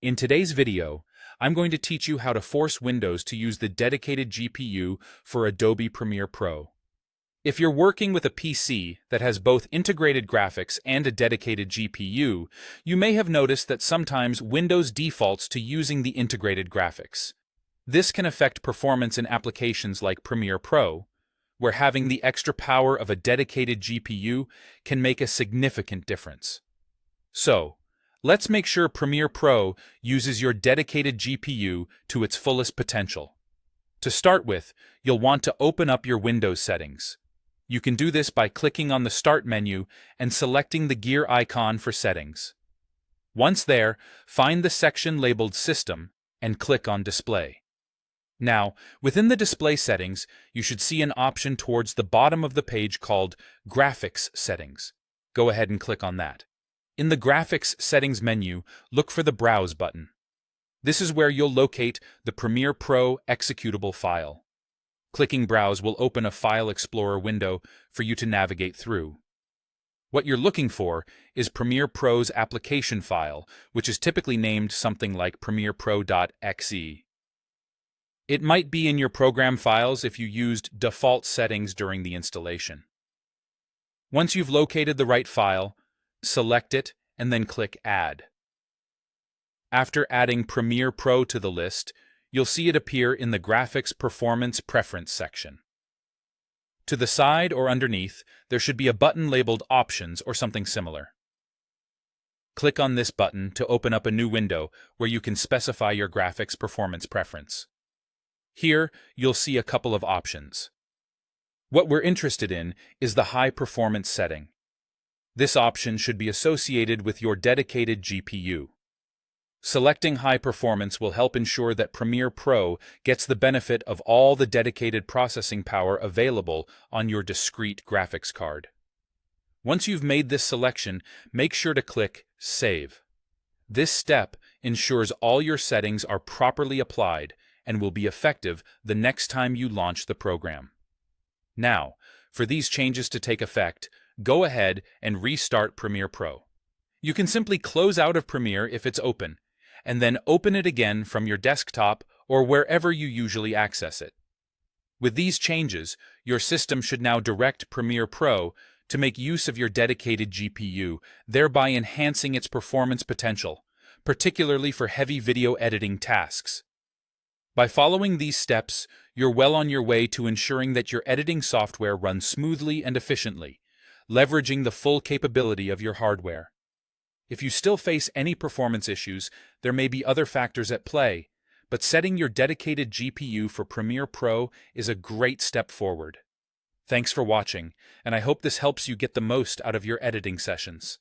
In today's video, I'm going to teach you how to force Windows to use the dedicated GPU for Adobe Premiere Pro. If you're working with a PC that has both integrated graphics and a dedicated GPU, you may have noticed that sometimes Windows defaults to using the integrated graphics. This can affect performance in applications like Premiere Pro, where having the extra power of a dedicated GPU can make a significant difference. So, let's make sure Premiere Pro uses your dedicated GPU to its fullest potential. To start with, you'll want to open up your Windows settings. You can do this by clicking on the Start menu and selecting the gear icon for settings. Once there, find the section labeled System and click on Display. Now, within the display settings, you should see an option towards the bottom of the page called Graphics Settings. Go ahead and click on that. In the Graphics Settings menu, look for the Browse button. This is where you'll locate the Premiere Pro executable file. Clicking Browse will open a File Explorer window for you to navigate through. What you're looking for is Premiere Pro's application file, which is typically named something like premierepro.exe. It might be in your program files if you used default settings during the installation. Once you've located the right file, select it and then click Add. After adding Premiere Pro to the list, you'll see it appear in the Graphics Performance Preference section. To the side or underneath, there should be a button labeled Options or something similar. Click on this button to open up a new window where you can specify your graphics performance preference. Here, you'll see a couple of options. What we're interested in is the High Performance setting. This option should be associated with your dedicated GPU. Selecting High Performance will help ensure that Premiere Pro gets the benefit of all the dedicated processing power available on your discrete graphics card. Once you've made this selection, make sure to click Save. This step ensures all your settings are properly applied and will be effective the next time you launch the program. Now, for these changes to take effect, go ahead and restart Premiere Pro. You can simply close out of Premiere if it's open, and then open it again from your desktop or wherever you usually access it. With these changes, your system should now direct Premiere Pro to make use of your dedicated GPU, thereby enhancing its performance potential, particularly for heavy video editing tasks. By following these steps, you're well on your way to ensuring that your editing software runs smoothly and efficiently, leveraging the full capability of your hardware. If you still face any performance issues, there may be other factors at play, but setting your dedicated GPU for Premiere Pro is a great step forward. Thanks for watching, and I hope this helps you get the most out of your editing sessions.